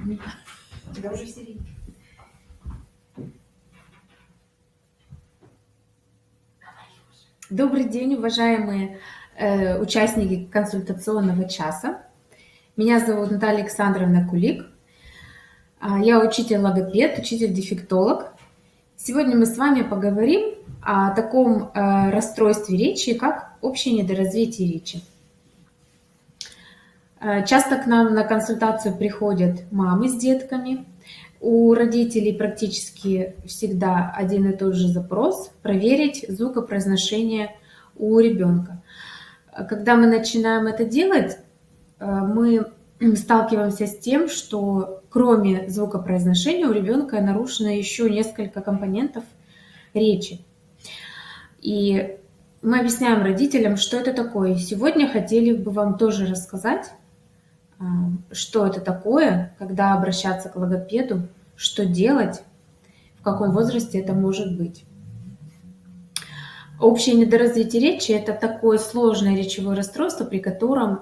У тебя уже в середине. Добрый день, уважаемые участники консультационного часа. Меня зовут Наталья Александровна Кулик. Я учитель-логопед, учитель-дефектолог. Сегодня мы с вами поговорим о таком расстройстве речи, как общее недоразвитие речи. Часто к нам на консультацию приходят мамы с детками. У родителей практически всегда один и тот же запрос – проверить звукопроизношение у ребенка. Когда мы начинаем это делать, мы сталкиваемся с тем, что кроме звукопроизношения у ребенка нарушено еще несколько компонентов речи. И мы объясняем родителям, что это такое. Сегодня хотели бы вам тоже рассказать, что это такое, когда обращаться к логопеду, что делать, в каком возрасте это может быть. Общее недоразвитие речи – это такое сложное речевое расстройство, при котором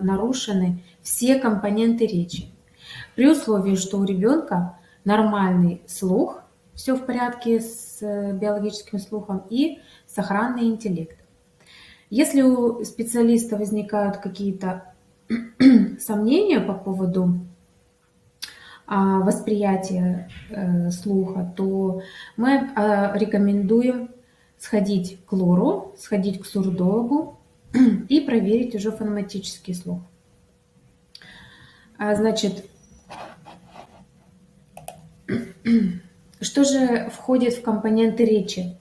нарушены все компоненты речи. При условии, что у ребенка нормальный слух, все в порядке с биологическим слухом, и сохранный интеллект. Если у специалиста возникают какие-то сомнения по поводу восприятия слуха, то мы рекомендуем сходить к лору, сходить к сурдологу и проверить уже фонематический слух. Значит, что же входит в компоненты речи?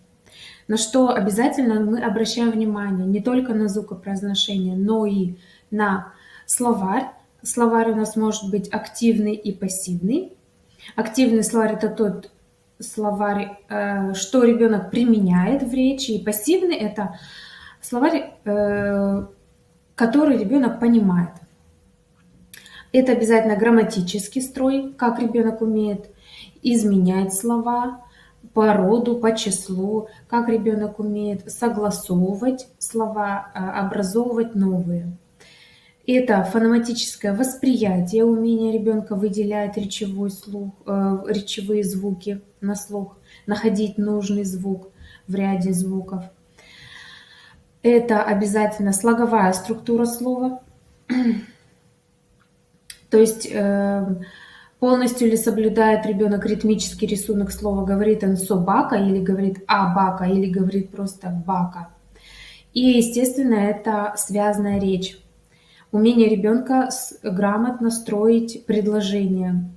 На что обязательно мы обращаем внимание не только на звукопроизношение, но и на словарь. Словарь у нас может быть активный и пассивный. Активный словарь – это тот словарь, что ребенок применяет в речи, и пассивный – это словарь, который ребенок понимает. Это обязательно грамматический строй, как ребенок умеет изменять слова по роду, по числу, как ребенок умеет согласовывать слова, образовывать новые. Это фонематическое восприятие, умение ребенка выделять речевые звуки на слух, находить нужный звук в ряде звуков. Это обязательно слоговая структура слова. То есть полностью ли соблюдает ребенок ритмический рисунок слова, говорит он собака, или говорит абака, или говорит просто бака. И, естественно, это связная речь. Умение ребенка грамотно строить предложения.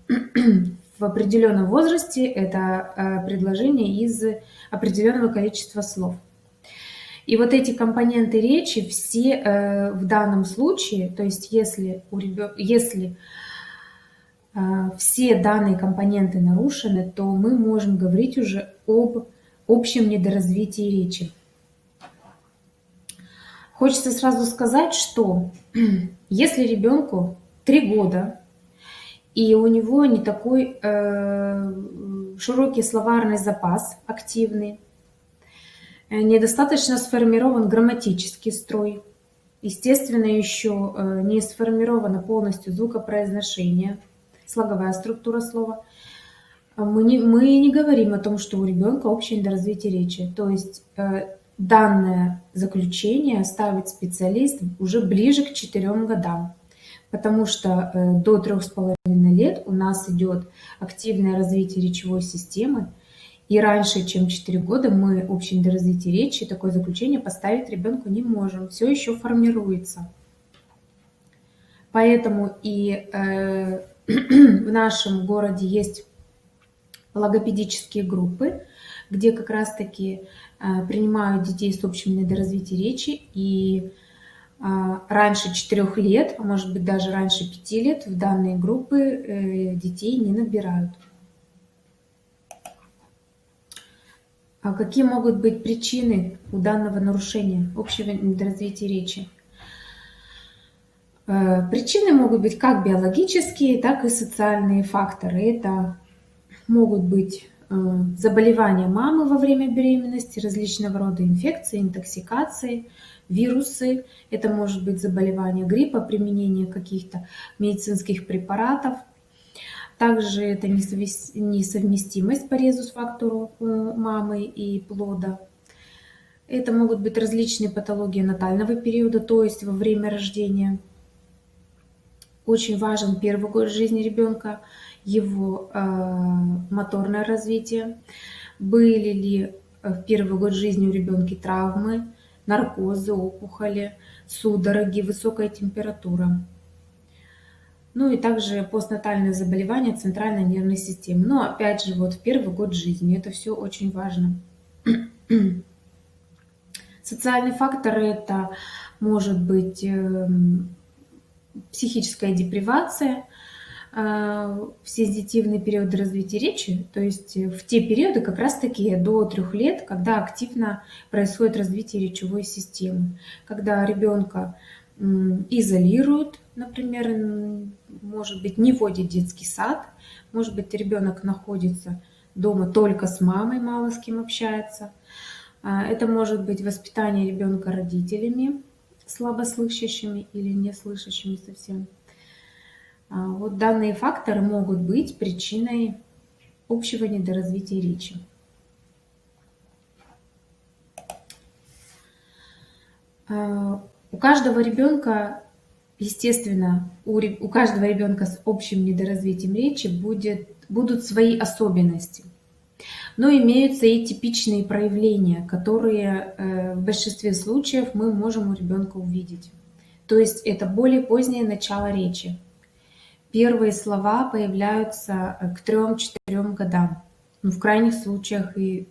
В определенном возрасте это предложение из определенного количества слов. И вот эти компоненты речи все в данном случае, то есть если все данные компоненты нарушены, то мы можем говорить уже об общем недоразвитии речи. Хочется сразу сказать, что если ребенку 3 года, и у него не такой широкий словарный запас, активный, недостаточно сформирован грамматический строй, естественно, еще не сформировано полностью звукопроизношение, слоговая структура слова, мы не говорим о том, что у ребенка общее недоразвитие речи. То есть данное заключение ставит специалист уже ближе к 4 годам, потому что до 3,5 лет у нас идет активное развитие речевой системы, и раньше, чем 4 года, мы общее недоразвитие речи, такое заключение поставить ребенку не можем, все еще формируется. Поэтому и в нашем городе есть логопедические группы, где как раз-таки принимают детей с общим недоразвитием речи, и раньше 4 лет, а может быть даже раньше 5 лет в данные группы детей не набирают. А какие могут быть причины у данного нарушения общего недоразвития речи? Причины могут быть как биологические, так и социальные факторы. Это могут быть заболевания мамы во время беременности, различного рода инфекции, интоксикации, вирусы. Это может быть заболевание гриппа, применение каких-то медицинских препаратов. Также это несовместимость по резус-фактору у мамы и плода. Это могут быть различные патологии натального периода, то есть во время рождения. Очень важен первый год жизни ребенка, его моторное развитие. Были ли в первый год жизни у ребенка травмы, наркозы, опухоли, судороги, высокая температура. Ну и также постнатальные заболевания центральной нервной системы. Но опять же, вот в первый год жизни это все очень важно. Социальные факторы — это может быть психическая депривация в сензитивные периоды развития речи, то есть в те периоды как раз-таки до 3 лет, когда активно происходит развитие речевой системы, когда ребенка изолируют, например, может быть, не водит детский сад, может быть, ребенок находится дома только с мамой, мало с кем общается. Это может быть воспитание ребенка родителями, слабослышащими или неслышащими совсем. Вот данные факторы могут быть причиной общего недоразвития речи. У каждого ребенка, естественно, у каждого ребенка с общим недоразвитием речи будут свои особенности. Но имеются и типичные проявления, которые в большинстве случаев мы можем у ребенка увидеть. То есть это более позднее начало речи. Первые слова появляются к 3-4 годам, ну, в крайних случаях и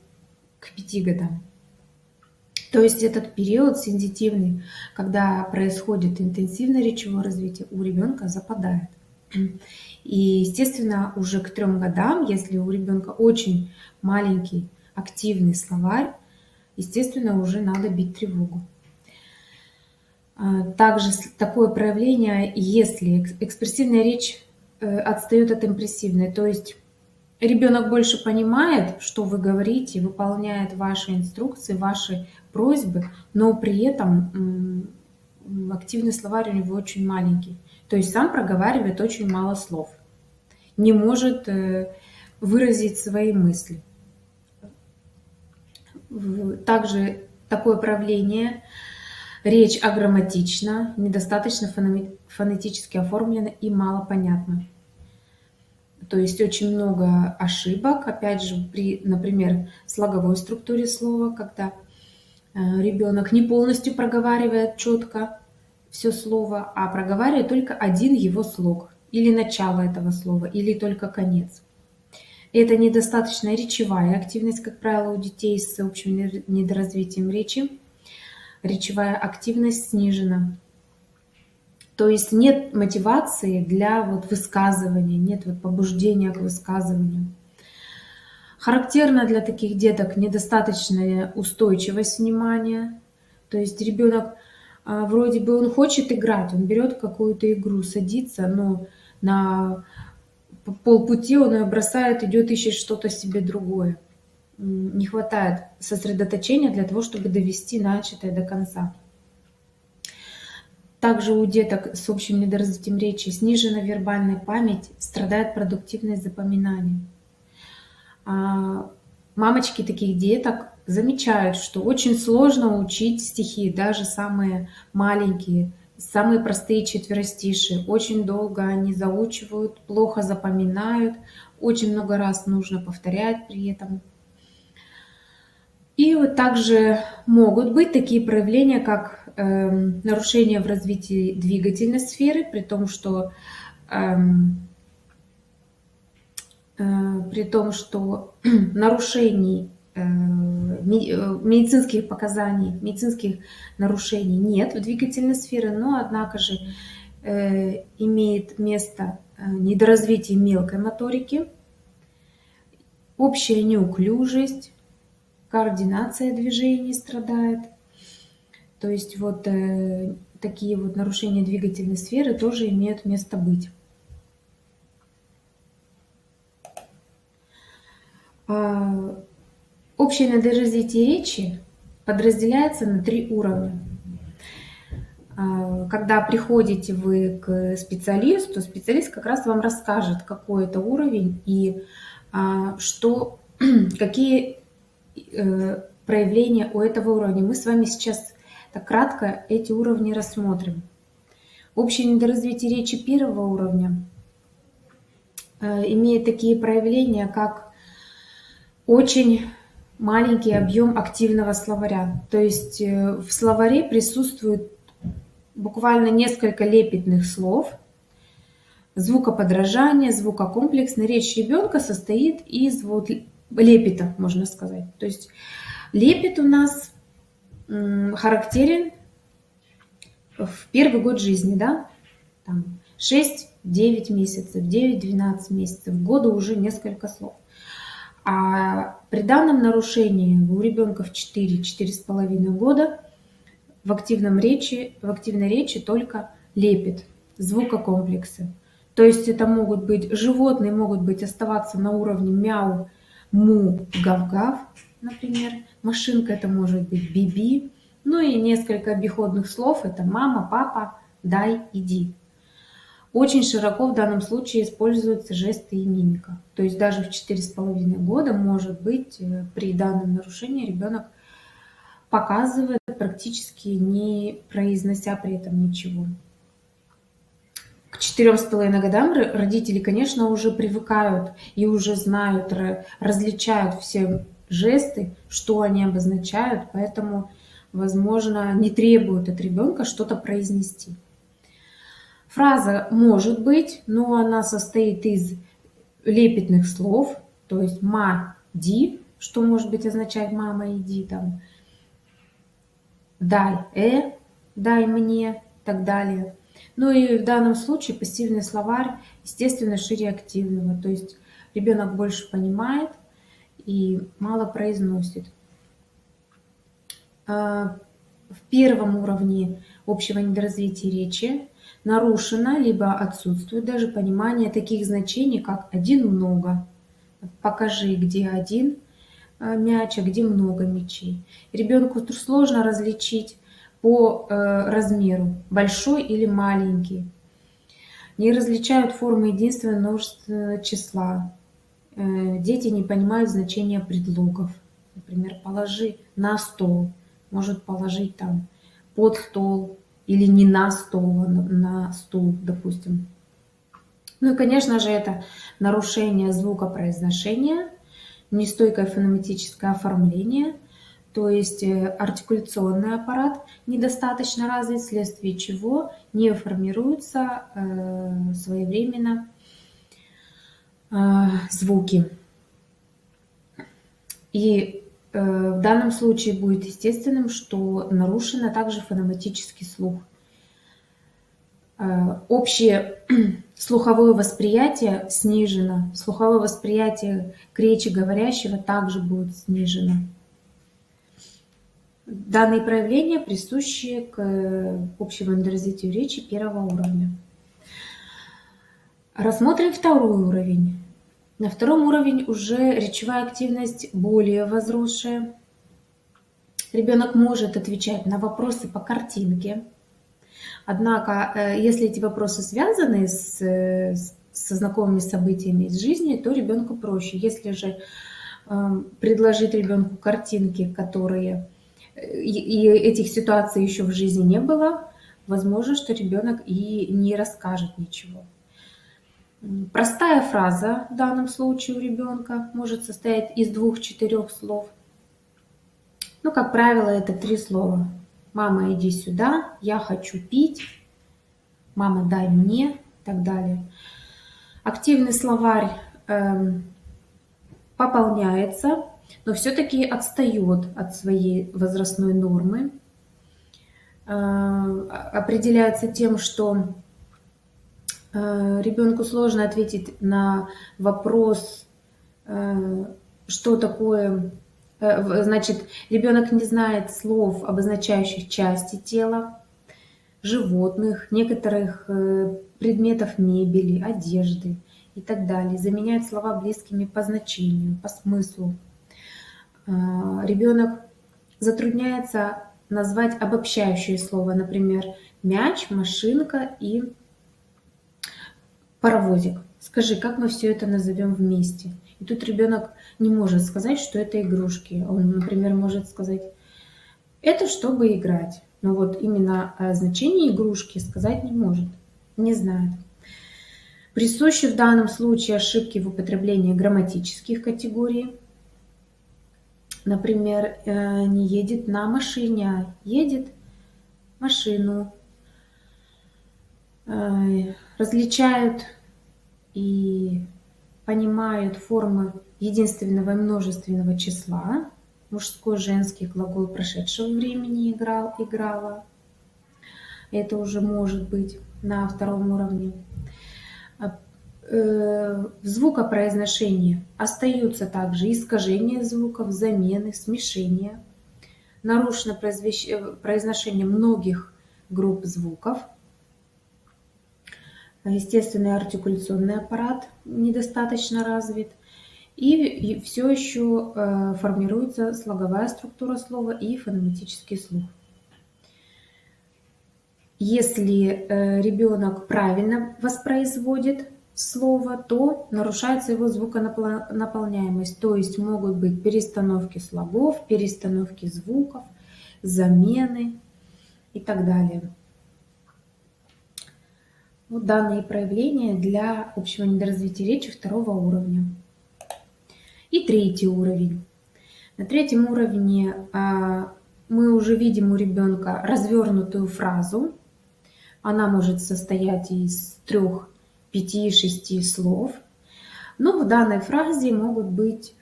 к 5 годам. То есть этот период сензитивный, когда происходит интенсивное речевое развитие, у ребенка западает. И, естественно, уже к 3 годам, если у ребенка очень маленький активный словарь, естественно, уже надо бить тревогу. Также такое проявление, если экспрессивная речь отстает от импрессивной, то есть ребенок больше понимает, что вы говорите, выполняет ваши инструкции, ваши просьбы, но при этом активный словарь у него очень маленький. То есть сам проговаривает очень мало слов, не может выразить свои мысли. Также такое проявление: речь аграмматична, недостаточно фонетически оформлена и мало понятна. То есть очень много ошибок, опять же, при, например, слоговой структуре слова, когда ребенок не полностью проговаривает четко все слово, а проговаривает только один его слог, или начало этого слова, или только конец. Это недостаточная речевая активность, как правило, у детей с общим недоразвитием речи. Речевая активность снижена. То есть нет мотивации для высказывания, нет побуждения к высказыванию. Характерно для таких деток недостаточная устойчивость внимания. То есть ребенок вроде бы он хочет играть, он берет какую-то игру, садится, но на полпути он ее бросает, идет, ищет что-то себе другое. Не хватает сосредоточения для того, чтобы довести начатое до конца. Также у деток с общим недоразвитием речи снижена вербальная память, страдает продуктивность запоминания. Мамочки таких деток замечают, что очень сложно учить стихи, даже самые маленькие, самые простые четверостишие. Очень долго они заучивают, плохо запоминают, очень много раз нужно повторять при этом. И вот также могут быть такие проявления, как нарушение в развитии двигательной сферы, при том, что нарушений, медицинских показаний, медицинских нарушений нет в двигательной сфере, но однако же имеет место недоразвитие мелкой моторики, общая неуклюжесть, координация движений страдает. То есть такие нарушения двигательной сферы тоже имеют место быть. Общее недоразвитие речи подразделяется на 3 уровня. Когда приходите вы к специалисту, специалист как раз вам расскажет, какой это уровень и что, какие проявления у этого уровня. Мы с вами сейчас так кратко эти уровни рассмотрим. Общее недоразвитие речи первого уровня имеет такие проявления, как очень маленький объем активного словаря. То есть в словаре присутствует буквально несколько лепетных слов, звукоподражание, звукокомплексная. Речь ребенка состоит из лепета, можно сказать. То есть лепет у нас характерен в первый год жизни, да, там 6-9 месяцев, 9-12 месяцев, в году уже несколько слов. А при данном нарушении у ребенка в 4-4,5 года в активной речи только лепет, звукокомплексы. То есть это могут быть, животные могут быть оставаться на уровне мяу, му, гав-гав, например. Машинка это может быть биби. Ну и несколько обиходных слов это мама, папа, дай, иди. Очень широко в данном случае используются жесты и мимика. То есть даже в 4,5 года может быть при данном нарушении ребенок показывает, практически не произнося при этом ничего. К 4,5 годам родители, конечно, уже привыкают и уже знают, различают все жесты, что они обозначают, поэтому, возможно, не требуют от ребенка что-то произнести. Фраза может быть, но она состоит из лепетных слов, то есть ма, ди, что может быть означать мама, иди, там, дай, дай мне, и так далее. Ну и в данном случае пассивный словарь, естественно, шире активного, то есть ребенок больше понимает и мало произносит. В первом уровне общего недоразвития речи нарушено либо отсутствует даже понимание таких значений, как один много. Покажи, где один мяч, а где много мячей. Ребенку сложно различить по размеру, большой или маленький. Не различают формы единства и множественного числа. Дети не понимают значения предлогов. Например, положи на стол. Может положить там под стол или не на стол, а на стул, допустим. Ну и, конечно же, это нарушение звукопроизношения, нестойкое фонематическое оформление, то есть артикуляционный аппарат недостаточно развит, вследствие чего не формируются своевременно звуки. И в данном случае будет естественным, что нарушено также фонематический слух. Общее слуховое восприятие снижено, слуховое восприятие к речи говорящего также будет снижено. Данные проявления присущи к общему недоразвитию речи первого уровня. Рассмотрим второй уровень. На втором уровне уже речевая активность более возросшая. Ребенок может отвечать на вопросы по картинке. Однако, если эти вопросы связаны со знакомыми событиями из жизни, то ребенку проще. Если же предложить ребенку картинки, которые и этих ситуаций еще в жизни не было, возможно, что ребенок и не расскажет ничего. Простая фраза в данном случае у ребенка может состоять из 2-4 слов. Ну, как правило, это 3 слова. Мама, иди сюда, я хочу пить, мама, дай мне, и так далее. Активный словарь пополняется, но все-таки отстает от своей возрастной нормы. Определяется тем, что ребенку сложно ответить на вопрос, что такое. Значит, ребенок не знает слов, обозначающих части тела, животных, некоторых предметов мебели, одежды и так далее. Заменяет слова близкими по значению, по смыслу. Ребенок затрудняется назвать обобщающее слово, например, Мяч, машинка и паровозик. Скажи, как мы все это назовем вместе? И тут ребенок не может сказать, что это игрушки. Он, например, может сказать, это чтобы играть. Но вот именно значение игрушки сказать не может, не знает. Присущи в данном случае ошибки в употреблении грамматических категорий. Например, не едет на машине, а едет машину. Различают и понимают формы единственного и множественного числа. Мужской, женский, глагол прошедшего времени играл, играла. Это уже может быть на втором уровне. В звукопроизношении остаются также искажения звуков, замены, смешения. Нарушено произношение многих групп звуков. Естественный артикуляционный аппарат недостаточно развит. И все еще формируется слоговая структура слова и фонематический слух. Если ребенок правильно воспроизводит слово, то нарушается его звуконаполняемость. То есть могут быть перестановки слогов, перестановки звуков, замены и так далее. Вот данные проявления для общего недоразвития речи второго уровня. И третий уровень. На третьем уровне мы уже видим у ребенка развернутую фразу. Она может состоять из 3, 5, 6 слов. Но в данной фразе могут быть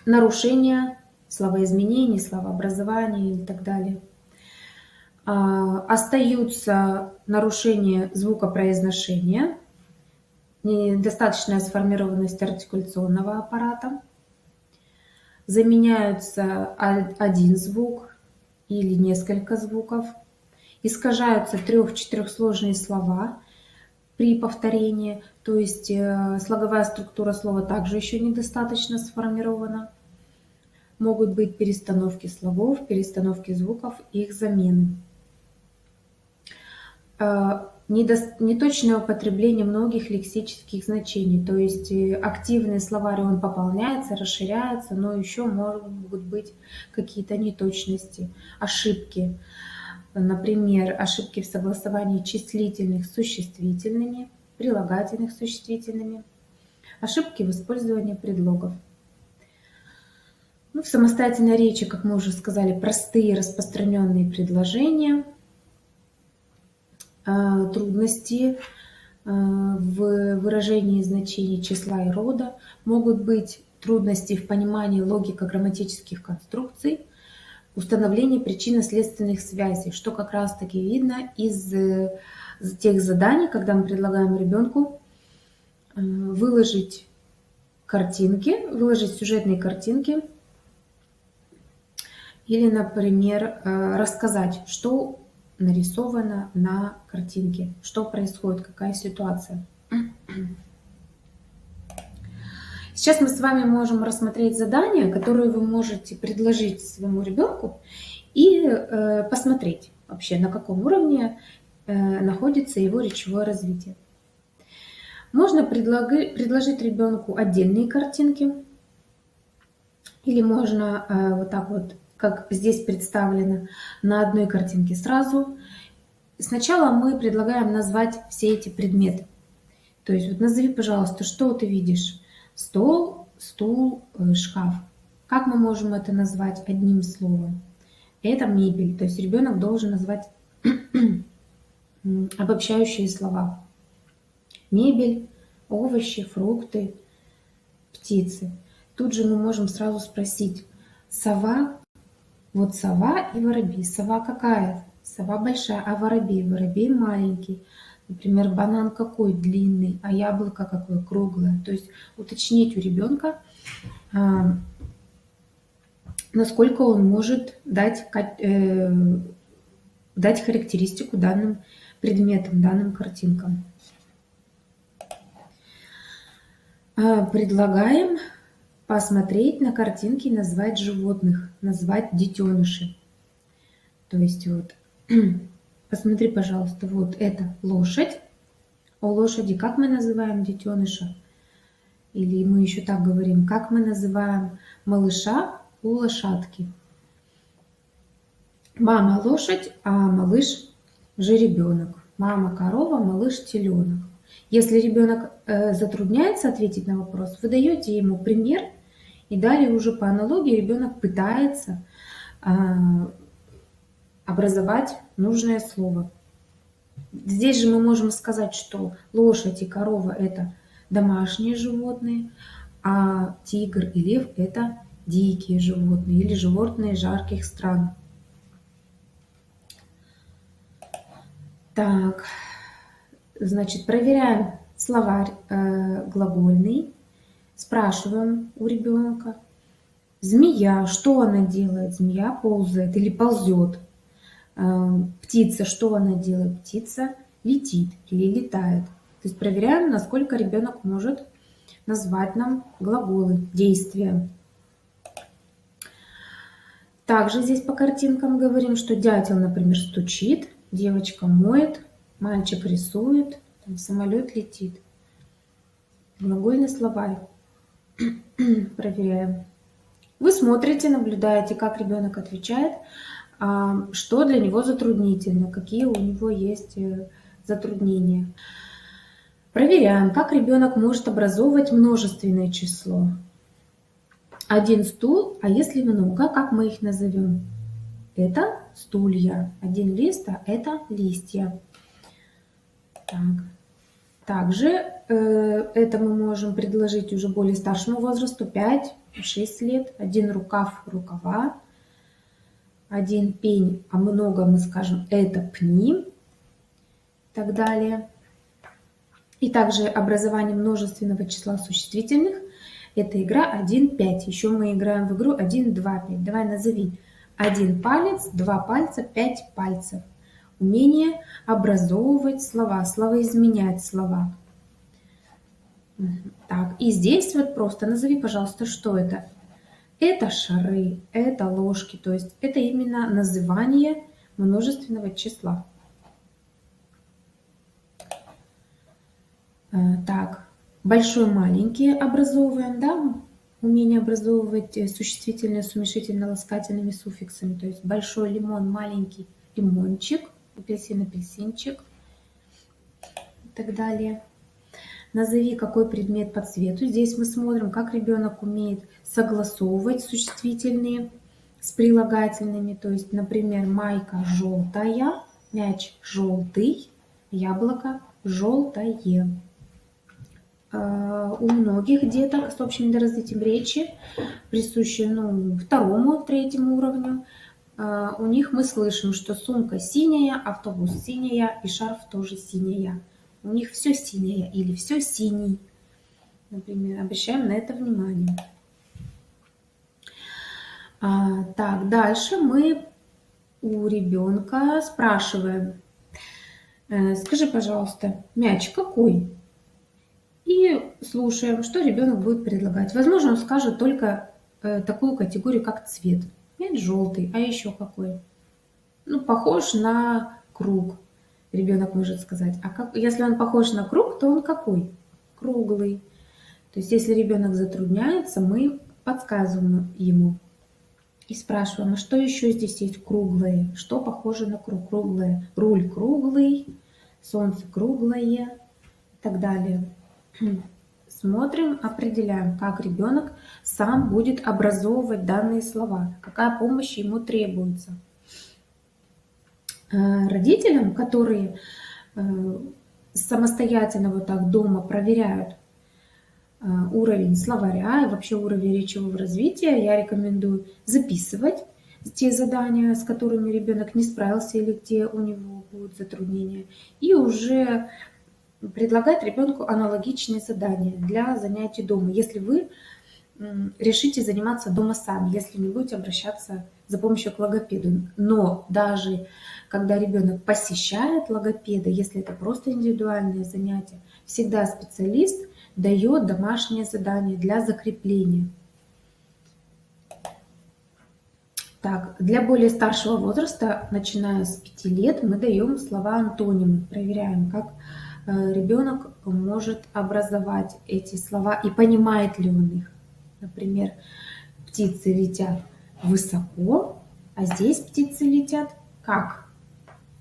нарушения словоизменений, словообразования и так далее. Остаются нарушения звукопроизношения, недостаточная сформированность артикуляционного аппарата, заменяются один звук или несколько звуков, искажаются 3-4 сложные слова при повторении, то есть слоговая структура слова также еще недостаточно сформирована. Могут быть перестановки слогов, перестановки звуков и их замены. Неточное употребление многих лексических значений, то есть активный словарь, он пополняется, расширяется, но еще могут быть какие-то неточности, ошибки. Например, ошибки в согласовании числительных с существительными, прилагательных с существительными, ошибки в использовании предлогов. В самостоятельной речи, как мы уже сказали, простые распространенные предложения, трудности в выражении значений числа и рода, могут быть трудности в понимании логико-грамматических конструкций, установление причинно-следственных связей, что как раз-таки видно из тех заданий, когда мы предлагаем ребенку выложить картинки, выложить сюжетные картинки или, например, рассказать, что нарисовано на картинке, что происходит, какая ситуация. Сейчас мы с вами можем рассмотреть задания, которые вы можете предложить своему ребенку и посмотреть вообще, на каком уровне находится его речевое развитие. Можно предложить ребенку отдельные картинки, или можно вот так вот, как здесь представлено, на одной картинке сразу. Сначала мы предлагаем назвать все эти предметы. То есть вот назови, пожалуйста, что ты видишь. Стол, стул, шкаф. Как мы можем это назвать одним словом? Это мебель. То есть ребенок должен назвать обобщающие слова. Мебель, овощи, фрукты, птицы. Тут же мы можем сразу спросить: сова, вот сова и воробей. Сова какая? Сова большая, а воробей? Воробей маленький. Например, банан какой? Длинный, а яблоко какое? Круглое. То есть уточнить у ребенка, насколько он может дать характеристику данным предметам, данным картинкам. Предлагаем посмотреть на картинки и назвать животных, назвать детенышей. То есть вот Посмотри, пожалуйста, вот это лошадь. У лошади как мы называем детеныша? Или мы еще так говорим, как мы называем малыша у лошадки? Мама лошадь, а малыш жеребенок. Мама корова, малыш теленок. Если ребенок затрудняется ответить на вопрос, вы даете ему пример, и далее уже по аналогии ребенок пытается образовать нужное слово. Здесь же мы можем сказать, что лошадь и корова – это домашние животные, а тигр и лев – это дикие животные или животные жарких стран. Так, значит, проверяем словарь глагольный, спрашиваем у ребенка. Змея, что она делает? Змея ползает или ползет. Птица, что она делает? Птица летит или летает. То есть проверяем, насколько ребенок может назвать нам глаголы, действия. Также здесь по картинкам говорим, что дятел, например, стучит, девочка моет, мальчик рисует, самолет летит. Глагольный словарь. Проверяем. Вы смотрите, наблюдаете, как ребенок отвечает, что для него затруднительно, какие у него есть затруднения. Проверяем, как ребенок может образовывать множественное число. Один стул, а если много, как мы их назовем? Это стулья. Один лист, а это листья. Так. Также это мы можем предложить уже более старшему возрасту, 5-6 лет. Один рукав, рукава. Один пень, а много мы скажем, это пни. И так далее. И также образование множественного числа существительных. Это игра 1-5. Еще мы играем в игру 1-2-5. Давай назови. 1 палец, 2 пальца, 5 пальцев. Умение образовывать слова, словоизменять слова. Так, и здесь вот просто назови, пожалуйста, что это. Это шары, это ложки, то есть это именно называние множественного числа. Так, большой, маленький образовываем, да, умение образовывать существительные с уменьшительно-ласкательными суффиксами, то есть большой лимон, маленький лимончик, апельсин, апельсинчик и так далее. Назови, какой предмет по цвету. Здесь мы смотрим, как ребенок умеет согласовывать существительные с прилагательными. То есть, например, майка желтая, мяч желтый, яблоко желтое. У многих деток с общим недоразвитием речи, присущим второму, третьему уровню, у них мы слышим, что сумка синяя, автобус синяя и шарф тоже синяя. У них все синее или все синий. Например, обращаем на это внимание. Так, дальше мы у ребенка спрашиваем. Скажи, пожалуйста, мяч какой? И слушаем, что ребенок будет предлагать. Возможно, он скажет только такую категорию, как цвет. Мяч желтый, а еще какой? Похож на круг. Ребенок может сказать. Если он похож на круг, то он какой? Круглый. То есть, если ребенок затрудняется, мы подсказываем ему и спрашиваем, а что еще здесь есть круглое? Что похоже на круг? Круглое. Руль круглый, солнце круглое и так далее. Смотрим, определяем, как ребенок сам будет образовывать данные слова, какая помощь ему требуется. Родителям, которые самостоятельно вот так дома проверяют уровень словаря и вообще уровень речевого развития, я рекомендую записывать те задания, с которыми ребенок не справился или где у него будут затруднения, и уже предлагать ребенку аналогичные задания для занятий дома, если вы решите заниматься дома сами, если не будете обращаться за помощью к логопеду. Но даже когда ребенок посещает логопеда, если это просто индивидуальное занятие, всегда специалист дает домашнее задание для закрепления. Так, для более старшего возраста, начиная с 5 лет, мы даем слова-антонимы, проверяем, как ребенок может образовать эти слова и понимает ли он их. Например, птицы летят высоко, а здесь птицы летят как?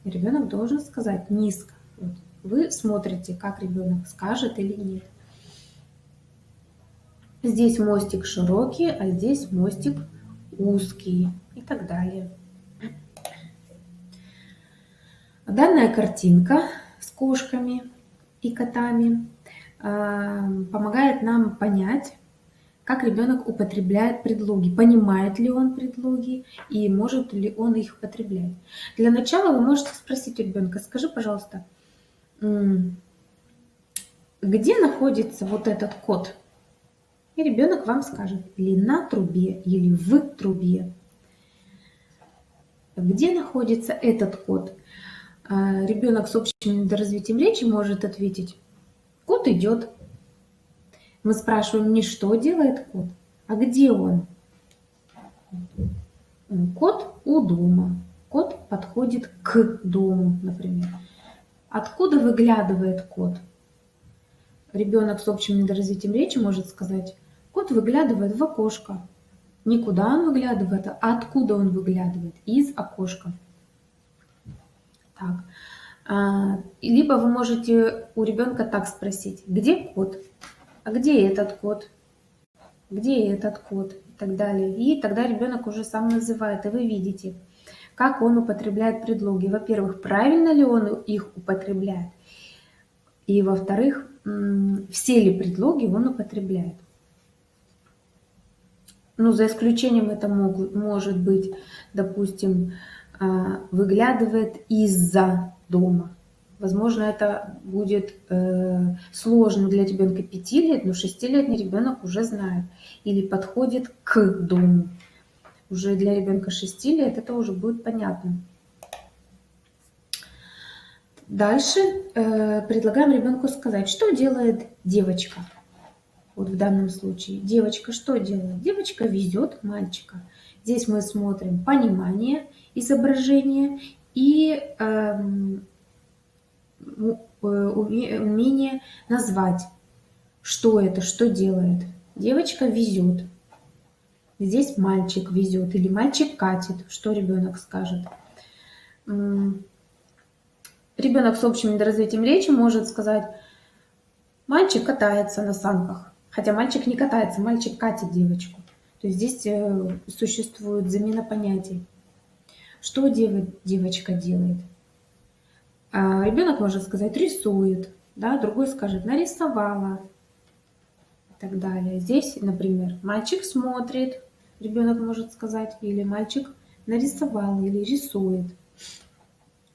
Ребенок должен сказать низко. Вот. Вы смотрите, как ребенок скажет или нет. Здесь мостик широкий, а здесь мостик узкий и так далее. Данная картинка с кошками и котами помогает нам понять, как ребенок употребляет предлоги, понимает ли он предлоги и может ли он их употреблять. Для начала вы можете спросить у ребенка: скажи, пожалуйста, где находится вот этот кот? И ребенок вам скажет: или на трубе, или в трубе. Где находится этот кот? Ребенок с общим недоразвитием речи может ответить: кот идет. Мы спрашиваем не что делает кот, а где он. Кот у дома. Кот подходит к дому, например. Откуда выглядывает кот? Ребенок с общим недоразвитием речи может сказать: кот выглядывает в окошко. Не куда он выглядывает, а откуда он выглядывает. Из окошка. Так. Либо вы можете у ребенка так спросить: где кот? А где этот кот? Где этот кот? И так далее. И тогда ребенок уже сам называет, и вы видите, как он употребляет предлоги. Во-первых, правильно ли он их употребляет? И во-вторых, все ли предлоги он употребляет? Ну, за исключением это может быть, допустим, выглядывает из-за дома. Возможно, это будет сложно для ребенка 5 лет, но 6-летний ребенок уже знает или подходит к дому. Уже для ребенка 6 лет это уже будет понятно. Дальше предлагаем ребенку сказать, что делает девочка. Вот в данном случае девочка что делает? Девочка везет мальчика. Здесь мы смотрим понимание изображения и умение назвать, что это, что делает. Девочка везет. Здесь мальчик везет или мальчик катит. Что ребенок скажет? Ребенок с общим недоразвитием речи может сказать: мальчик катается на санках. Хотя мальчик не катается, мальчик катит девочку. То есть здесь существует замена понятий. Что девочка делает? Ребенок может сказать: рисует, да? Другой скажет: нарисовала и так далее. Здесь, например, мальчик смотрит, ребенок может сказать, или мальчик нарисовал, или рисует.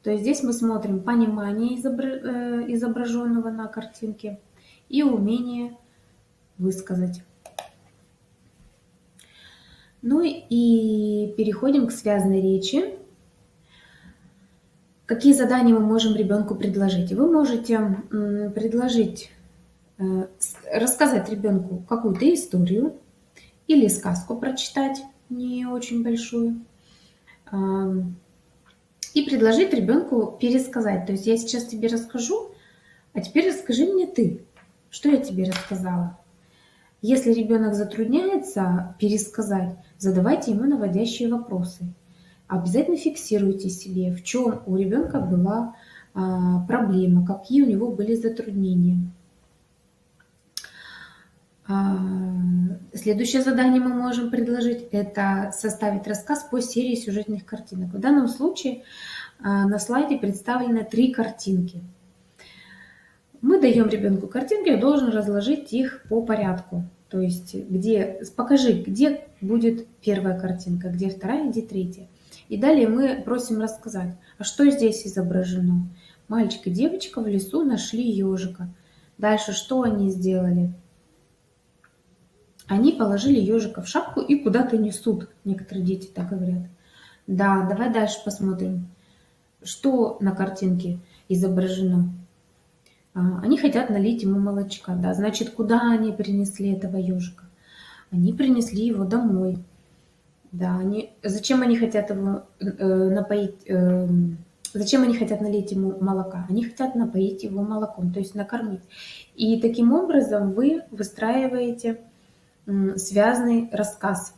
То есть здесь мы смотрим понимание изображенного на картинке и умение высказать. Ну и переходим к связанной речи. Какие задания мы можем ребенку предложить? Вы можете предложить, рассказать ребенку какую-то историю или сказку прочитать, не очень большую, и предложить ребенку пересказать. То есть я сейчас тебе расскажу, а теперь расскажи мне ты, что я тебе рассказала. Если ребенок затрудняется пересказать, задавайте ему наводящие вопросы. Обязательно фиксируйте себе, в чем у ребенка была проблема, какие у него были затруднения. Следующее задание мы можем предложить – это составить рассказ по серии сюжетных картинок. В данном случае на слайде представлены 3 картинки. Мы даем ребенку картинки, он должен разложить их по порядку. То есть покажи, где будет первая картинка, где вторая, где третья. И далее мы просим рассказать, а что здесь изображено. Мальчик и девочка в лесу нашли ежика. Дальше что они сделали? Они положили ежика в шапку и куда-то несут. Некоторые дети так говорят. Да, давай дальше посмотрим, что на картинке изображено. Они хотят налить ему молочка. Да, значит, куда они принесли этого ежика? Они принесли его домой. Да, зачем они хотят его напоить, зачем они хотят налить ему молока? Они хотят напоить его молоком, то есть накормить. И таким образом вы выстраиваете связный рассказ,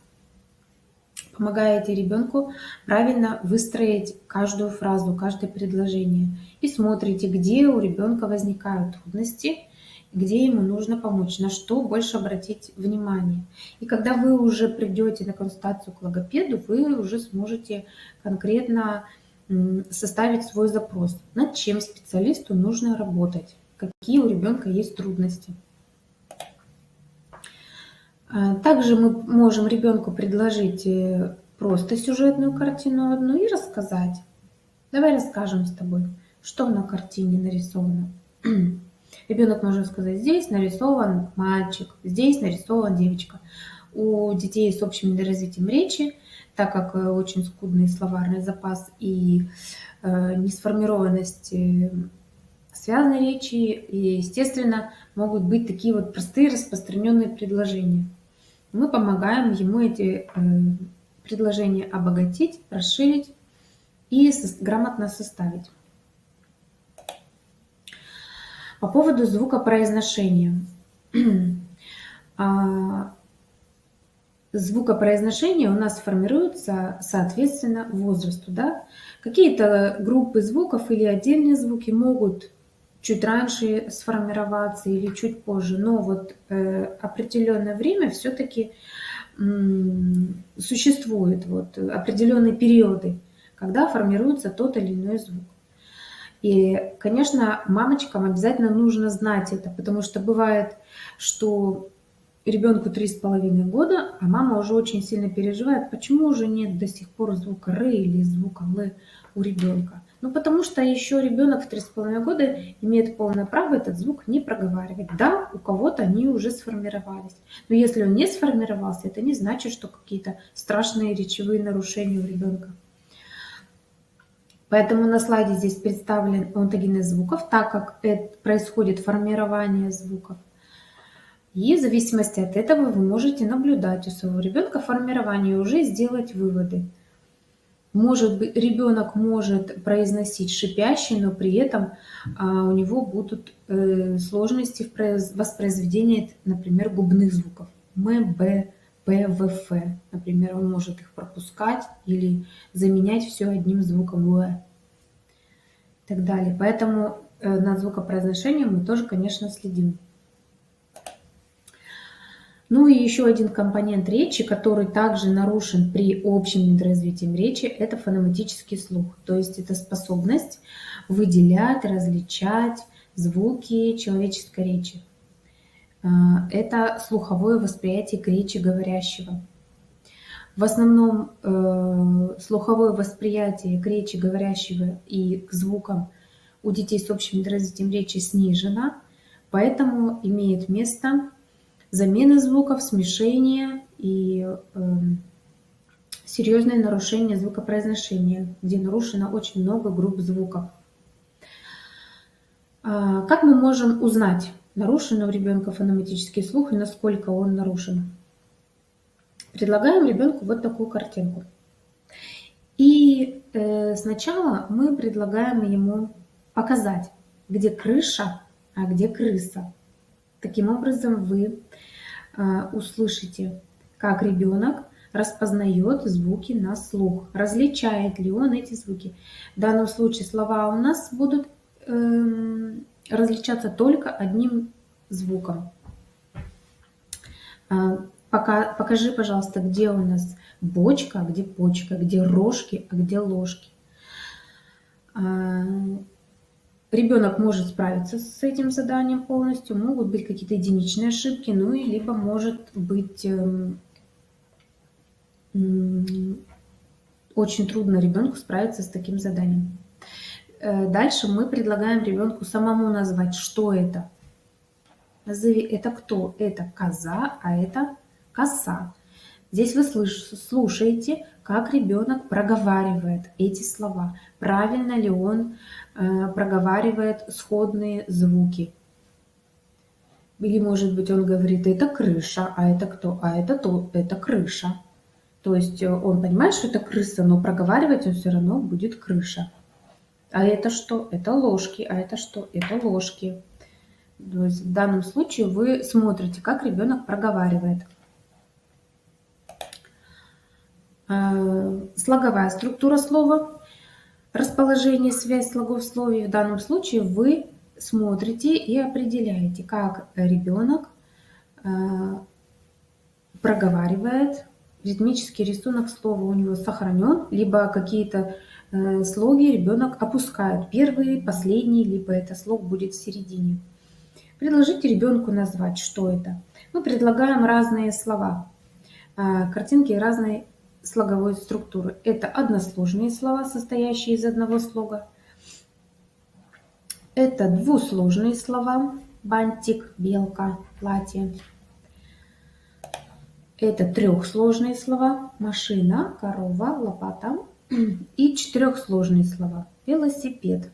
помогаете ребенку правильно выстроить каждую фразу, каждое предложение. И смотрите, где у ребенка возникают трудности, где ему нужно помочь, на что больше обратить внимание. И когда вы уже придете на консультацию к логопеду, вы уже сможете конкретно составить свой запрос, над чем специалисту нужно работать, какие у ребенка есть трудности. Также мы можем ребенку предложить просто сюжетную картину одну и рассказать. Давай расскажем с тобой, что на картине нарисовано. Ребенок может сказать, здесь нарисован мальчик, здесь нарисована девочка. У детей с общим недоразвитием речи, так как очень скудный словарный запас и несформированность связанной речи, и, естественно, могут быть такие вот простые распространенные предложения. Мы помогаем ему эти предложения обогатить, расширить и грамотно составить. По поводу звукопроизношения. Звукопроизношение у нас формируется соответственно возрасту. Да? Какие-то группы звуков или отдельные звуки могут чуть раньше сформироваться или чуть позже, но вот определенное время все-таки существуют вот определенные периоды, когда формируется тот или иной звук. И, конечно, мамочкам обязательно нужно знать это, потому что бывает, что ребенку 3,5 года, а мама уже очень сильно переживает, почему уже нет до сих пор звука «р» или звука «л» у ребенка. Ну, потому что еще ребенок в 3,5 года имеет полное право этот звук не проговаривать. Да, у кого-то они уже сформировались. Но если он не сформировался, это не значит, что какие-то страшные речевые нарушения у ребенка. Поэтому на слайде здесь представлен онтогенез звуков, так как происходит формирование звуков. И в зависимости от этого вы можете наблюдать у своего ребенка формирование и уже сделать выводы. Может быть, ребенок может произносить шипящий, но при этом у него будут сложности в воспроизведении, например, губных звуков. М, Б, П, В, Ф. Например, он может их пропускать или заменять все одним звуком В. И так далее. Поэтому над звукопроизношением мы тоже, конечно, следим. Ну и еще один компонент речи, который также нарушен при общем недоразвитии речи, это фонематический слух. То есть это способность выделять, различать звуки человеческой речи. Это слуховое восприятие к речи говорящего. В основном слуховое восприятие к речи говорящего и к звукам у детей с общим недоразвитием речи снижено, поэтому имеет место замена звуков, смешение и серьезное нарушение звукопроизношения, где нарушено очень много групп звуков. Как мы можем узнать, нарушен у ребенка фонематический слух и насколько он нарушен? Предлагаем ребенку вот такую картинку. И сначала мы предлагаем ему показать, где крыша, а где крыса. Таким образом вы услышите, как ребенок распознает звуки на слух, различает ли он эти звуки. В данном случае слова у нас будут различаться только одним звуком. Покажи, пожалуйста, где у нас бочка, а где почка, где рожки, а где ложки. Ребенок может справиться с этим заданием полностью, могут быть какие-то единичные ошибки, ну и либо может быть очень трудно ребенку справиться с таким заданием. Дальше мы предлагаем ребенку самому назвать, что это. Назови, это кто? Это коза, а это коса. Здесь вы слушаете, как ребенок проговаривает эти слова. Правильно ли он проговаривает сходные звуки. Или, может быть, он говорит, это крыша, а это кто? А это то, это крыша. То есть он понимает, что это крыса, но проговаривать он все равно будет крыша. А это что? Это ложки. А это что? Это ложки. То есть в данном случае вы смотрите, как ребенок проговаривает. Слоговая структура слова, расположение, связь слогов в слове. В данном случае вы смотрите и определяете, как ребенок проговаривает. Ритмический рисунок слова у него сохранен, либо какие-то слоги ребенок опускает. Первый, последний, либо это слог будет в середине. Предложите ребенку назвать, что это. Мы предлагаем разные слова, картинки разной слоговой структуры. Это односложные слова, состоящие из одного слога. Это двусложные слова. Бантик, белка, платье. Это трехсложные слова. Машина, корова, лопата. И четырехсложные слова. Велосипед.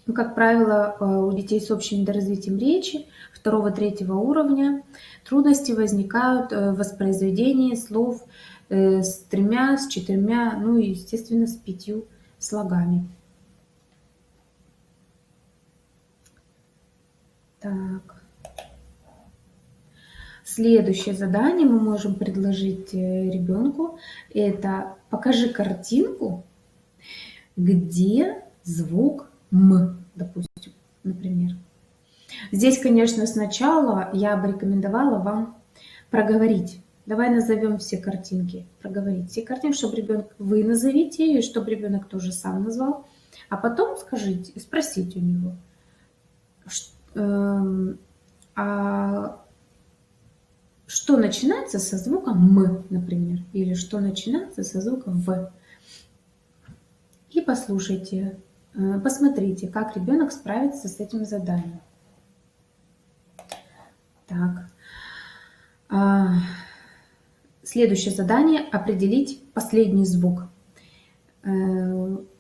Ну, как правило, у детей с общим недоразвитием речи 2-3 уровня трудности возникают в воспроизведении слов с 3, с 4, ну и, естественно, с 5 слогами. Так. Следующее задание мы можем предложить ребенку. Это покажи картинку, где звук «м», допустим, например. Здесь, конечно, сначала я бы рекомендовала вам проговорить. Давай назовем все картинки. Проговорить все картинки, чтобы ребенок, вы назовите, и чтобы ребенок тоже сам назвал. А потом скажите, спросите у него, а что начинается со звуком «м», например, или что начинается со звуком «в». И послушайте, посмотрите, как ребенок справится с этим заданием. Так. Следующее задание – определить последний звук.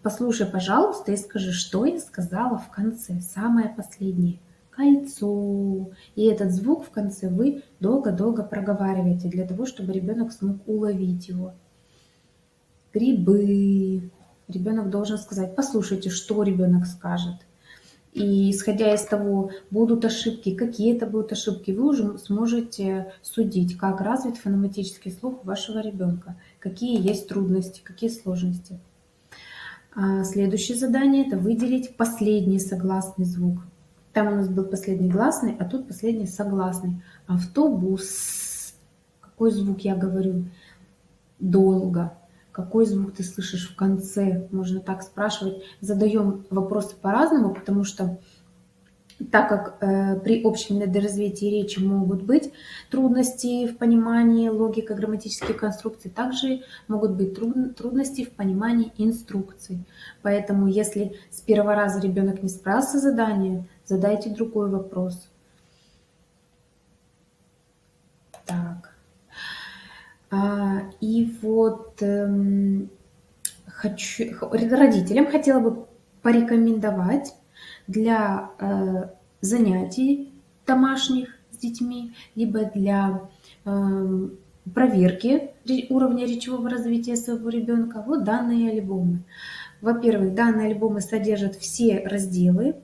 Послушай, пожалуйста, и скажи, что я сказала в конце, самое последнее. Кольцо. И этот звук в конце вы долго-долго проговариваете, для того, чтобы ребенок смог уловить его. Грибы. Ребенок должен сказать, послушайте, что ребенок скажет. И исходя из того, будут ошибки, какие это будут ошибки, вы уже сможете судить, как развит фонематический слух вашего ребенка, какие есть трудности, какие сложности. Следующее задание – это выделить последний согласный звук. Там у нас был последний гласный, а тут последний согласный. Автобус. Какой звук я говорю? Долго. Какой звук ты слышишь в конце? Можно так спрашивать. Задаем вопросы по-разному, потому что так как при общем недоразвитии речи могут быть трудности в понимании логика грамматических конструкций, также могут быть трудности в понимании инструкций. Поэтому если с первого раза ребенок не справился с заданием, задайте другой вопрос. Так. И вот родителям хотела бы порекомендовать для занятий домашних с детьми, либо для проверки уровня речевого развития своего ребенка вот данные альбомы. Во-первых, данные альбомы содержат все разделы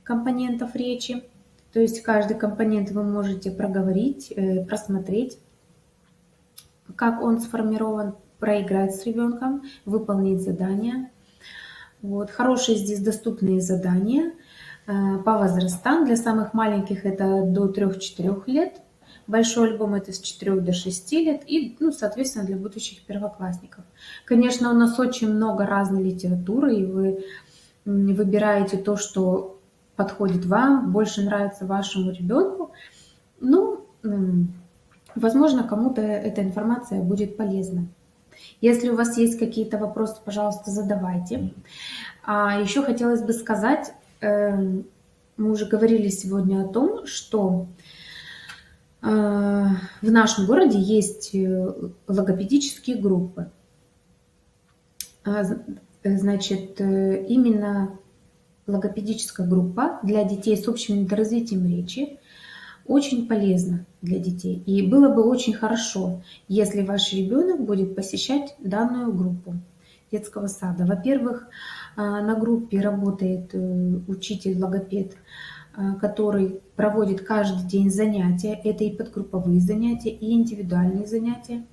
компонентов речи, то есть каждый компонент вы можете проговорить, просмотреть, как он сформирован, проиграть с ребенком, выполнить задания. Вот. Хорошие здесь доступные задания по возрастам. Для самых маленьких это до 3-4 лет. Большой альбом это с 4 до 6 лет. И, соответственно, для будущих первоклассников. Конечно, у нас очень много разной литературы, и вы выбираете то, что подходит вам, больше нравится вашему ребенку. Возможно, кому-то эта информация будет полезна. Если у вас есть какие-то вопросы, пожалуйста, задавайте. А еще хотелось бы сказать, мы уже говорили сегодня о том, что в нашем городе есть логопедические группы. Значит, именно логопедическая группа для детей с общим недоразвитием речи очень полезно для детей. И было бы очень хорошо, если ваш ребенок будет посещать данную группу детского сада. Во-первых, на группе работает учитель-логопед, который проводит каждый день занятия. Это и подгрупповые занятия, и индивидуальные занятия.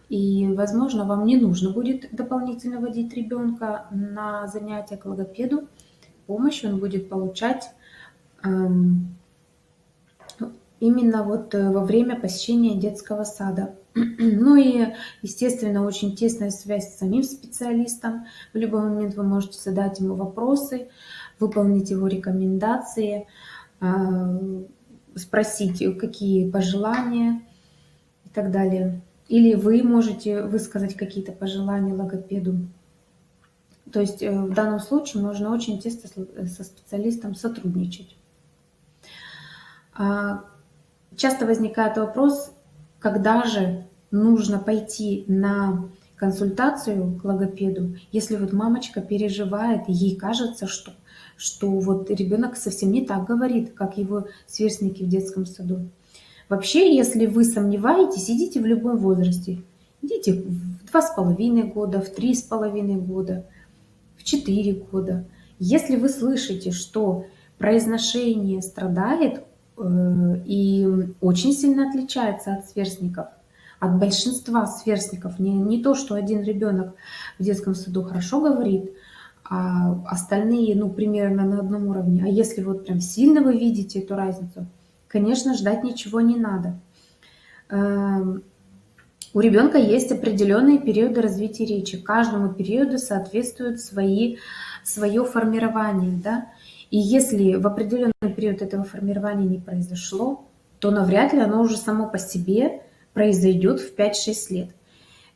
И, возможно, вам не нужно будет дополнительно водить ребенка на занятия к логопеду. Помощь он будет получать именно вот во время посещения детского сада. Ну и, естественно, очень тесная связь с самим специалистом. В любой момент вы можете задать ему вопросы, выполнить его рекомендации, спросить, какие пожелания и так далее. Или вы можете высказать какие-то пожелания логопеду. То есть в данном случае нужно очень тесно со специалистом сотрудничать. Часто возникает вопрос, когда же нужно пойти на консультацию к логопеду, если вот мамочка переживает, и ей кажется, что вот ребенок совсем не так говорит, как его сверстники в детском саду. Вообще, если вы сомневаетесь, идите в любом возрасте. Идите в 2,5 года, в 3,5 года, в 4 года. Если вы слышите, что произношение страдает и очень сильно отличается от сверстников, от большинства сверстников, не то, что один ребенок в детском саду хорошо говорит, а остальные, ну, примерно на одном уровне. А если вот прям сильно вы видите эту разницу, конечно, ждать ничего не надо. У ребенка есть определенные периоды развития речи. Каждому периоду соответствует свое формирование. Да? И если в определенный период этого формирования не произошло, то навряд ли оно уже само по себе произойдет в 5-6 лет.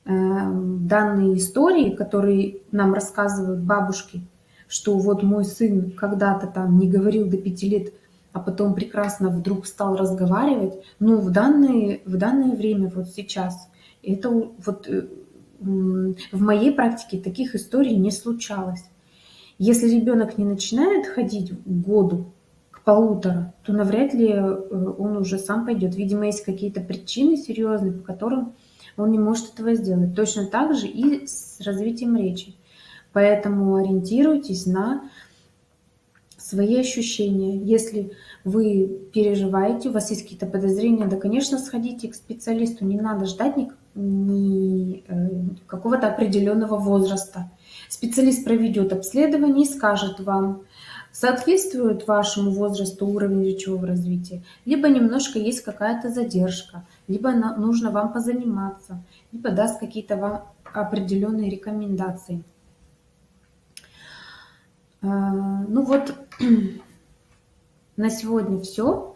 Данные истории, которые нам рассказывают бабушки, что вот мой сын когда-то там не говорил до 5 лет, а потом прекрасно вдруг стал разговаривать, ну, в данное время, вот сейчас, это вот в моей практике таких историй не случалось. Если ребенок не начинает ходить к году, к 1,5, то навряд ли он уже сам пойдет. Видимо, есть какие-то причины серьезные, по которым он не может этого сделать. Точно так же и с развитием речи. Поэтому ориентируйтесь на свои ощущения. Если вы переживаете, у вас есть какие-то подозрения, да, конечно, сходите к специалисту. Не надо ждать какого-то определенного возраста. Специалист проведет обследование и скажет вам, соответствует вашему возрасту уровень речевого развития, либо немножко есть какая-то задержка, либо нужно вам позаниматься, либо даст какие-то вам определенные рекомендации. Ну вот, на сегодня все,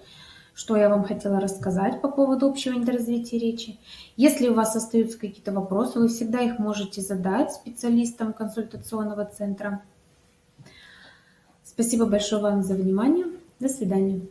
что я вам хотела рассказать по поводу общего недоразвития речи. Если у вас остаются какие-то вопросы, вы всегда их можете задать специалистам консультационного центра. Спасибо большое вам за внимание. До свидания.